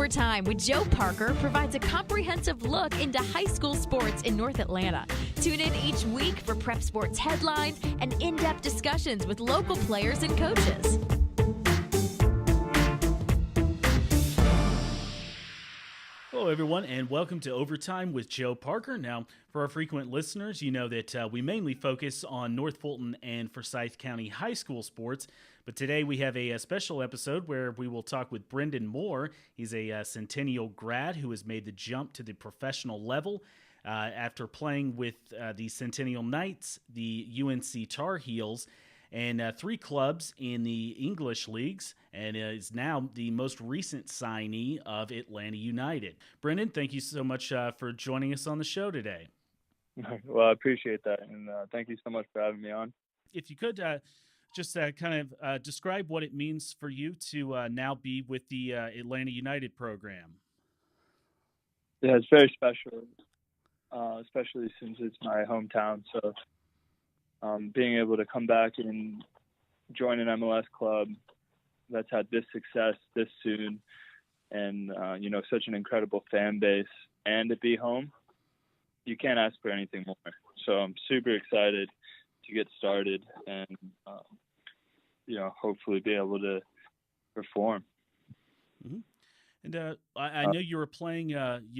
Overtime with Joe Parker provides a comprehensive look into high school sports in North Atlanta. Tune in each week for prep sports headlines and in-depth discussions with local players and coaches. Hello, everyone, and welcome to Overtime with Joe Parker. Now, for our frequent listeners, you know that we mainly focus on North Fulton and Forsyth County high school sports, but today we have a special episode where we will talk with Brendan Moore. He's a Centennial grad who has made the jump to the professional level after playing with the Centennial Knights, the UNC Tar Heels, and 3 clubs in the English leagues, and is now the most recent signee of Atlanta United. Brendan, thank you so much for joining us on the show today. Well, I appreciate that, and thank you so much for having me on. If you could just kind of describe what it means for you to now be with the Atlanta United program. Yeah, it's very special, especially since it's my hometown, so being able to come back and join an MLS club that's had this success this soon and, such an incredible fan base and to be home, you can't ask for anything more. So I'm super excited to get started and, hopefully be able to perform. Mm-hmm. And I know you were playing,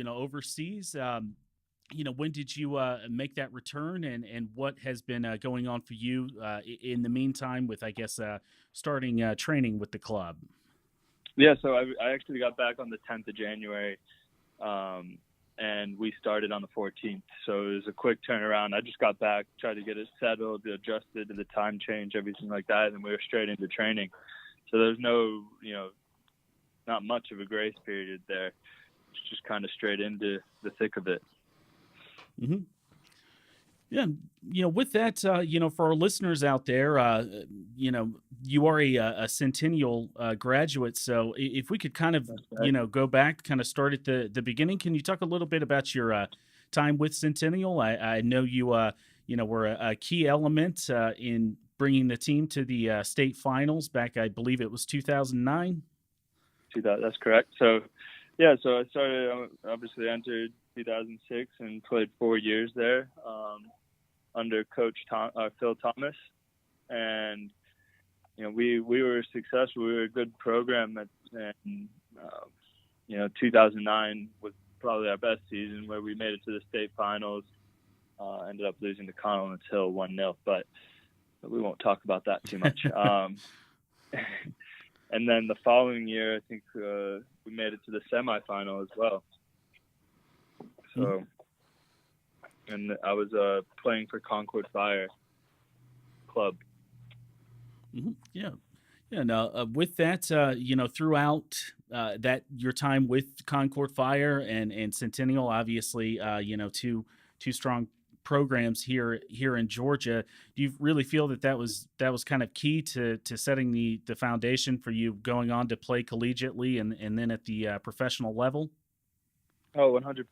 overseas. When did you make that return, and what has been going on for you in the meantime with, I guess, starting training with the club? Yeah, so I actually got back on the 10th of January, and we started on the 14th. So it was a quick turnaround. I just got back, tried to get it settled, adjusted to the time change, everything like that, and we were straight into training. So there's no, not much of a grace period there. It's just kind of straight into the thick of it. Mm-hmm. Yeah, with that, for our listeners out there, you are a Centennial graduate. So if we could kind of, go back, kind of start at the beginning. Can you talk a little bit about your time with Centennial? I know you, were a key element in bringing the team to the state finals back, I believe it was 2009. That's correct. So I started, obviously entered 2006 and played 4 years there under Coach Phil Thomas, and we were successful. We were a good program, and 2009 was probably our best season where we made it to the state finals. Ended up losing to Connell Hill 1-0, but we won't talk about that too much. And then the following year, I think we made it to the semifinal as well. So, and I was playing for Concord Fire Club. Mm-hmm. Yeah. Now, with that, throughout that your time with Concord Fire and Centennial, obviously, two strong programs here in Georgia. Do you really feel that was kind of key to setting the foundation for you going on to play collegiately and then at the professional level? Oh, 100%.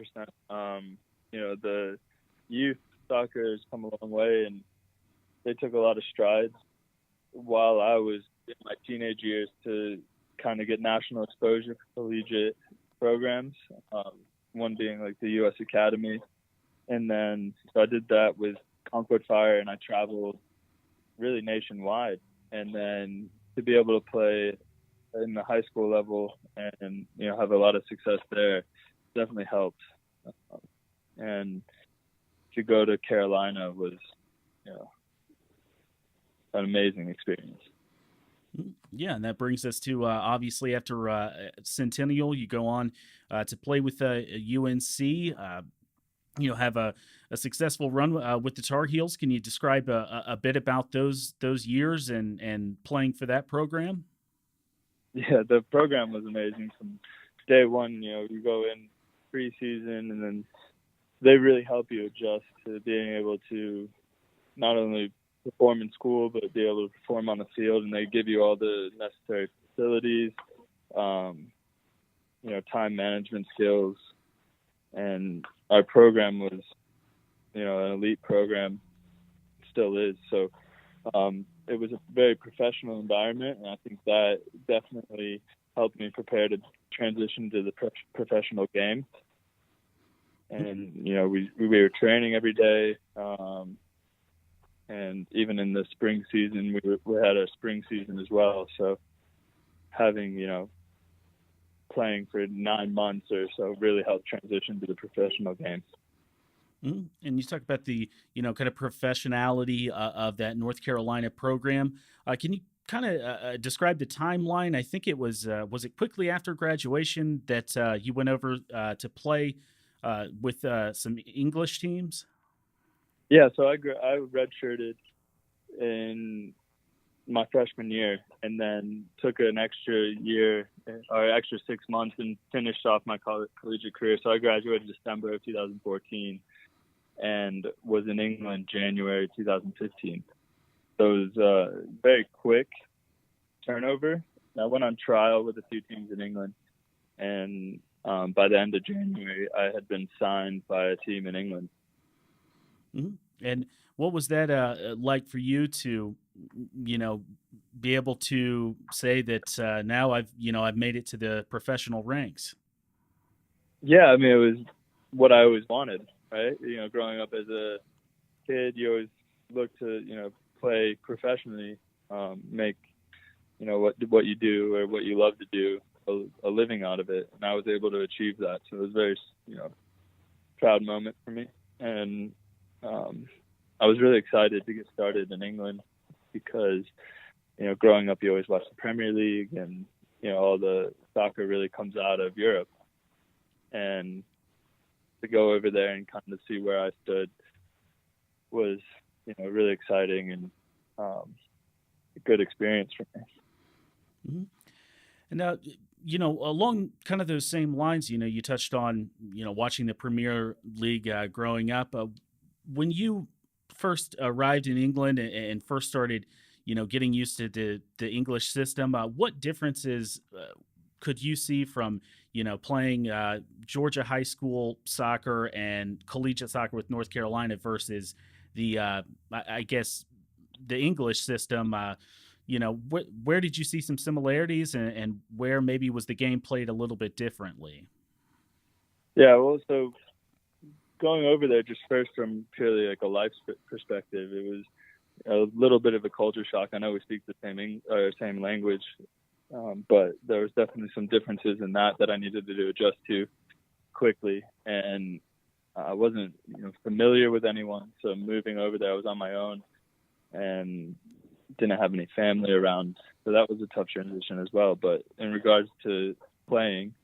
The youth soccer has come a long way, and they took a lot of strides while I was in my teenage years to kind of get national exposure for collegiate programs, one being like the U.S. Academy. And then so I did that with Concord Fire, and I traveled really nationwide. And then to be able to play in the high school level and, have a lot of success there definitely helped. And to go to Carolina was, an amazing experience. Yeah, and that brings us to obviously after Centennial, you go on to play with UNC. Have a successful run with the Tar Heels. Can you describe a bit about those years and playing for that program? Yeah, the program was amazing from day one. You go in preseason, and then they really help you adjust to being able to not only perform in school, but be able to perform on the field, and they give you all the necessary facilities, time management skills, and our program was, an elite program, still is. So it was a very professional environment, and I think that definitely helped me prepare to transition to the professional game. And, we were training every day. And even in the spring season, we had a spring season as well. So having, playing for 9 months or so really helped transition to the professional game. Mm-hmm. And you talk about the, kind of professionality of that North Carolina program. Can you kind of describe the timeline? I think it was it quickly after graduation that you went over to play with some English teams? Yeah, so I redshirted in my freshman year, and then took an extra year or extra 6 months and finished off my collegiate career. So I graduated December of 2014 and was in England January 2015. So it was a very quick turnover. I went on trial with a few teams in England, and by the end of January, I had been signed by a team in England. Mm-hmm. And what was that like for you to, be able to say that now I've made it to the professional ranks? Yeah, I mean, it was what I always wanted, right? Growing up as a kid, you always look to, play professionally, make, what you do or what you love to do a living out of it. And I was able to achieve that. So it was a very, proud moment for me. And I was really excited to get started in England because, growing up, you always watch the Premier League and, all the soccer really comes out of Europe. And to go over there and kind of see where I stood was, really exciting and a good experience for me. Mm-hmm. And now, along kind of those same lines, you touched on, watching the Premier League growing up. When you first arrived in England and first started, getting used to the English system, what differences could you see from, playing Georgia high school soccer and collegiate soccer with North Carolina versus the, I guess, the English system? Where did you see some similarities and where maybe was the game played a little bit differently? Yeah, well, so going over there just first from purely like a life perspective, it was a little bit of a culture shock. I know we speak the same language, but there was definitely some differences in that I needed to adjust to quickly. And I wasn't familiar with anyone, so moving over there, I was on my own and didn't have any family around, so that was a tough transition as well. But in regards to playing,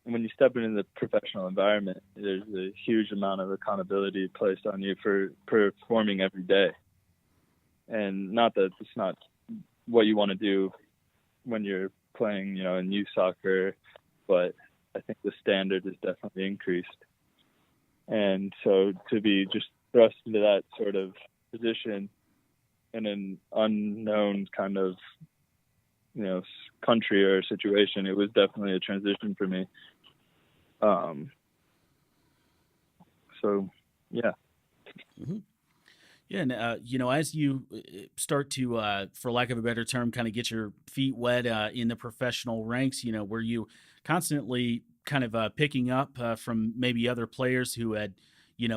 when you step into the professional environment, there's a huge amount of accountability placed on you for performing every day. And not that it's not what you want to do when you're playing, in youth soccer, but I think the standard is definitely increased. And so to be just thrust into that sort of position in an unknown kind of, country or situation, it was definitely a transition for me. So, yeah. Mm-hmm. Yeah, and as you start to, for lack of a better term, kind of get your feet wet in the professional ranks, were you constantly kind of picking up from maybe other players who had,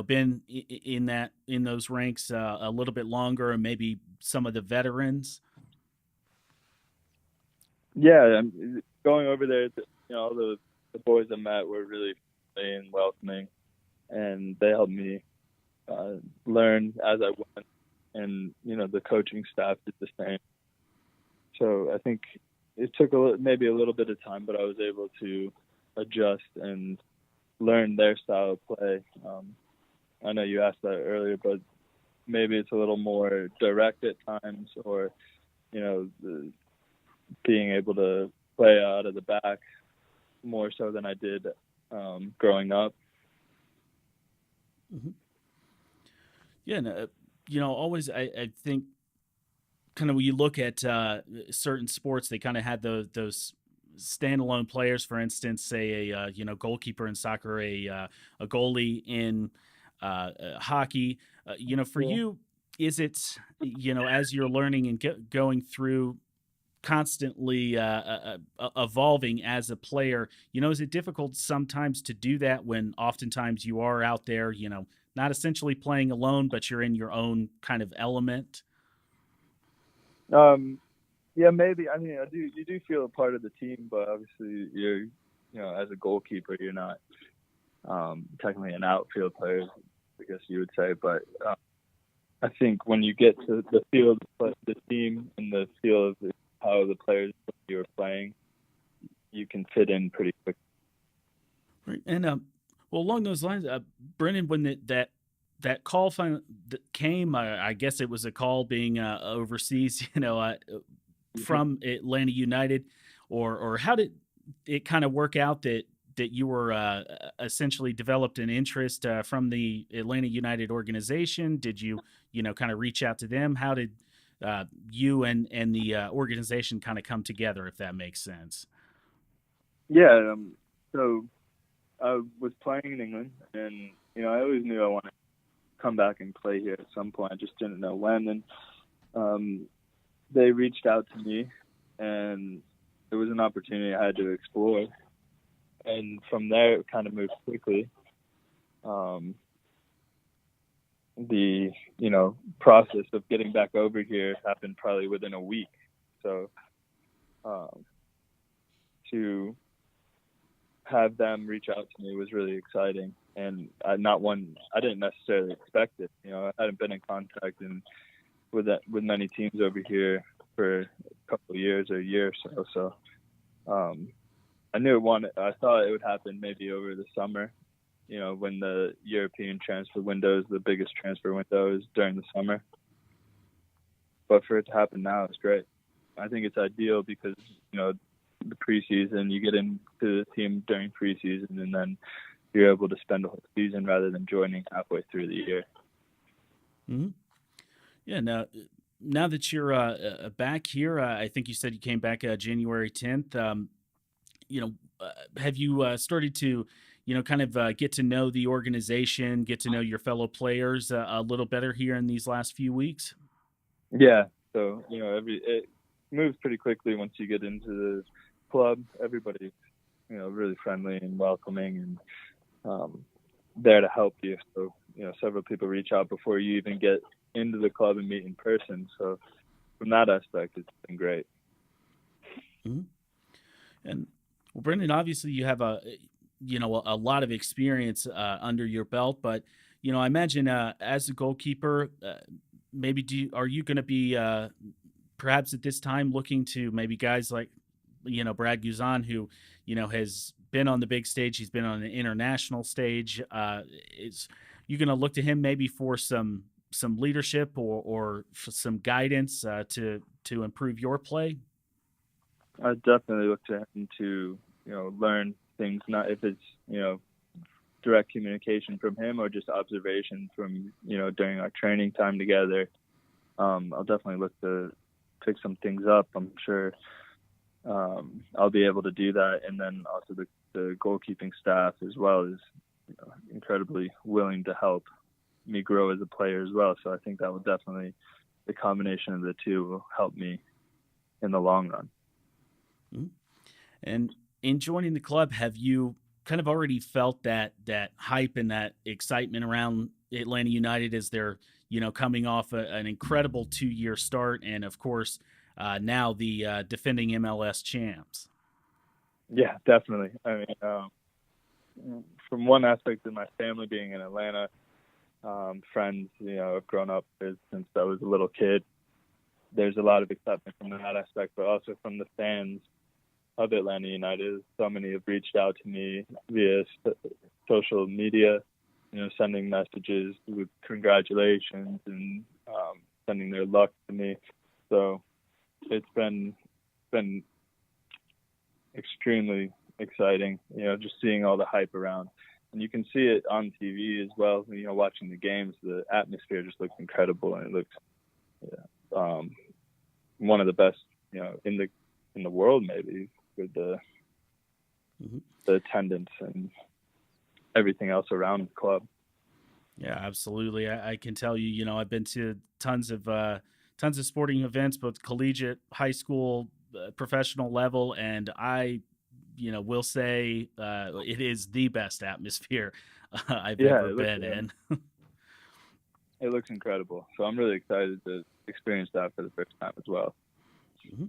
been in those ranks a little bit longer, and maybe some of the veterans? Yeah, going over there, all the boys I met were really friendly and welcoming, and they helped me learn as I went, and the coaching staff did the same. So I think it took maybe a little bit of time, but I was able to adjust and learn their style of play. I know you asked that earlier, but maybe it's a little more direct at times, or being able to play out of the back more so than I did growing up. Mm-hmm. Yeah, and always I think kind of when you look at certain sports, they kind of had those standalone players. For instance, say a goalkeeper in soccer, a goalie in hockey. For you, is it as you're learning and going through constantly evolving as a player. Is it difficult sometimes to do that when oftentimes you are out there, not essentially playing alone, but you're in your own kind of element? Yeah, maybe. I mean, you do feel a part of the team, but obviously as a goalkeeper, you're not technically an outfield player, I guess you would say. But I think when you get to the field of the team and the feel of how the players you are playing, you can fit in pretty quick. Right. And well, along those lines, Brennan, when that call that came, I guess it was a call being overseas, from Atlanta United, or how did it kind of work out that you were essentially developed an interest from the Atlanta United organization? Did you kind of reach out to them? How did you and the organization kind of come together, if that makes sense? Yeah. So I was playing in England, and I always knew I wanted to come back and play here at some point. I just didn't know when. And they reached out to me, and it was an opportunity I had to explore. And from there, it kind of moved quickly. The process of getting back over here happened probably within a week. So to have them reach out to me was really exciting, and I didn't necessarily expect it. I hadn't been in contact with many teams over here for a couple of years or a year or so. So I thought it would happen maybe over the summer, when the European transfer window is the biggest transfer window is during the summer. But for it to happen now is great. I think it's ideal because, the preseason, you get into the team during preseason, and then you're able to spend the whole season rather than joining halfway through the year. Mm-hmm. Yeah. Now that you're back here, I think you said you came back January 10th. Have you started to, kind of get to know the organization, get to know your fellow players a little better here in these last few weeks? Yeah. So, it moves pretty quickly once you get into the club. Everybody's, really friendly and welcoming and there to help you. So, several people reach out before you even get into the club and meet in person. So from that aspect, it's been great. Mm-hmm. And well, Brendan, obviously you have a lot of experience under your belt, but I imagine as a goalkeeper, maybe are you going to be perhaps at this time looking to maybe guys like Brad Guzan, who has been on the big stage, he's been on the international stage. Is you going to look to him maybe for some leadership or for some guidance to improve your play? I definitely look to him to learn things, not if it's direct communication from him or just observation from during our training time together. I'll definitely look to pick some things up. I'm sure I'll be able to do that, and then also the goalkeeping staff as well is incredibly willing to help me grow as a player as well. So I think that will definitely, the combination of the two will help me in the long run. Mm-hmm. And in joining the club, have you kind of already felt that hype and that excitement around Atlanta United as they're coming off an incredible 2-year start, and of course now the defending MLS champs? Yeah, definitely. I mean, from one aspect of my family being in Atlanta, friends, I've grown up with since I was a little kid. There's a lot of excitement from that aspect, but also from the fans of Atlanta United. So many have reached out to me via social media, sending messages with congratulations and sending their luck to me. So it's been extremely exciting, just seeing all the hype around. And you can see it on TV as well. Watching the games, the atmosphere just looks incredible, and it looks one of the best, in the world, maybe, with the attendance and everything else around the club. Yeah, absolutely. I can tell you, I've been to tons of sporting events, both collegiate, high school, professional level, and I will say it is the best atmosphere I've ever been in. It looks incredible. So I'm really excited to experience that for the first time as well. Mm-hmm.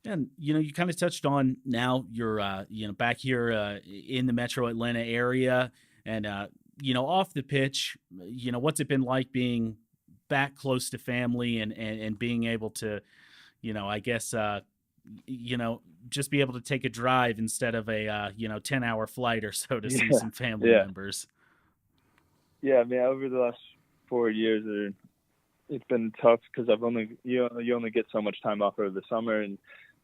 And, you kind of touched on now you're, back here in the metro Atlanta area and, off the pitch, what's it been like being back close to family and being able to, I guess, just be able to take a drive instead of a, 10-hour flight or so to see some family members. Yeah. I mean, over the last 4 years, it's been tough because you only get so much time off over the summer, and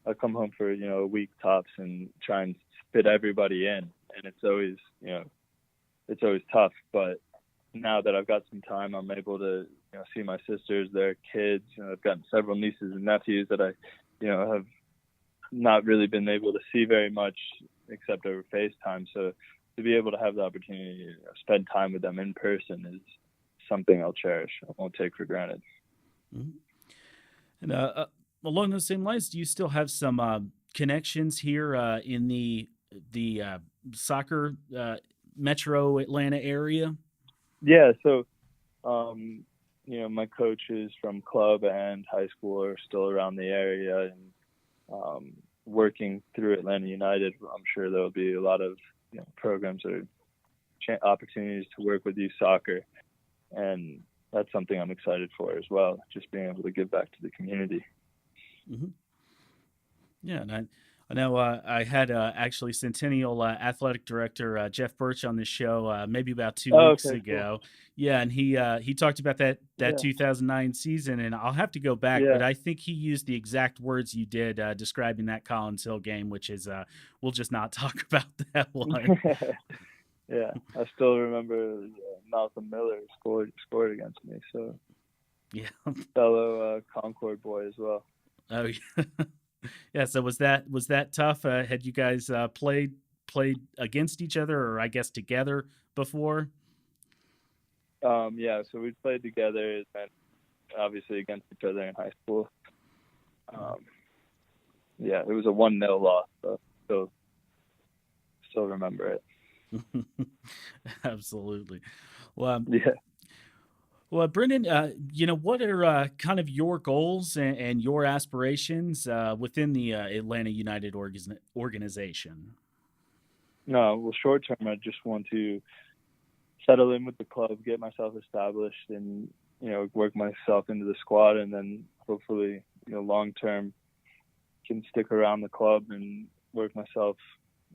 I come home for, a week tops and try and fit everybody in. And it's always tough. But now that I've got some time, I'm able to, see my sisters, their kids. I've gotten several nieces and nephews that I, have not really been able to see very much except over FaceTime. So to be able to have the opportunity to spend time with them in person is something I'll cherish. I won't take for granted. Mm-hmm. And along those same lines, do you still have some connections here in the soccer metro Atlanta area? Yeah. So, my coaches from club and high school are still around the area, and working through Atlanta United, I'm sure there'll be a lot of programs or opportunities to work with youth soccer. And that's something I'm excited for as well, just being able to give back to the community. Mm-hmm. Yeah, and I know I had actually Centennial Athletic Director Jeff Birch on the show maybe about 2 weeks ago. Cool. Yeah, and he talked about that 2009 season, and I'll have to go back, but I think he used the exact words you did describing that Collins Hill game, which is we'll just not talk about that one. Yeah, I still remember Malcolm Miller scored against me. So yeah, fellow Concord boy as well. Oh yeah, yeah. So was that tough? Had you guys played against each other, or I guess together before? Yeah, so we played together and obviously against each other in high school. Yeah, it was a 1-0 loss, but still remember it. Absolutely. Well, yeah. Well, Brendan, what are kind of your goals and your aspirations within the Atlanta United organization? No, well, short term, I just want to settle in with the club, get myself established, and work myself into the squad, and then hopefully, long term, can stick around the club and work myself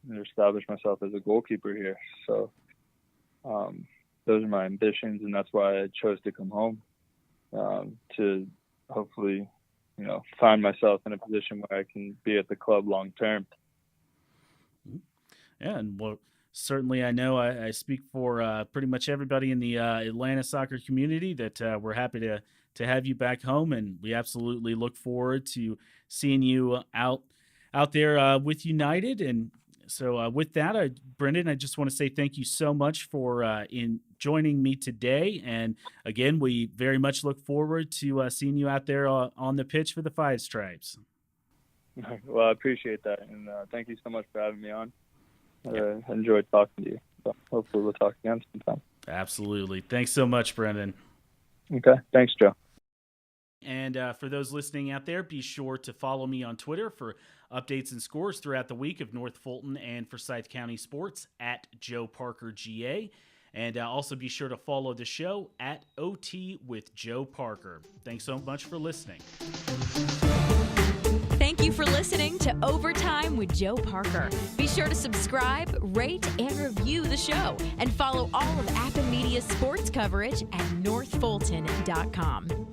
and establish myself as a goalkeeper here. So those are my ambitions, and that's why I chose to come home, to hopefully, find myself in a position where I can be at the club long term. Yeah, and well, certainly I know I speak for pretty much everybody in the Atlanta soccer community that we're happy to have you back home, and we absolutely look forward to seeing you out there with United. And so with that, Brendan, I just want to say thank you so much for in joining me today. And again, we very much look forward to seeing you out there on the pitch for the Five Stripes. Well, I appreciate that. And thank you so much for having me on. I enjoyed talking to you. So hopefully we'll talk again sometime. Absolutely. Thanks so much, Brendan. Okay. Thanks, Joe. And for those listening out there, be sure to follow me on Twitter for updates and scores throughout the week of North Fulton and Forsyth County sports at Joe Parker GA. And also be sure to follow the show at OT with Joe Parker. Thanks so much for listening. Thank you for listening to Overtime with Joe Parker. Be sure to subscribe, rate, and review the show. And follow all of Appen Media's sports coverage at northfulton.com.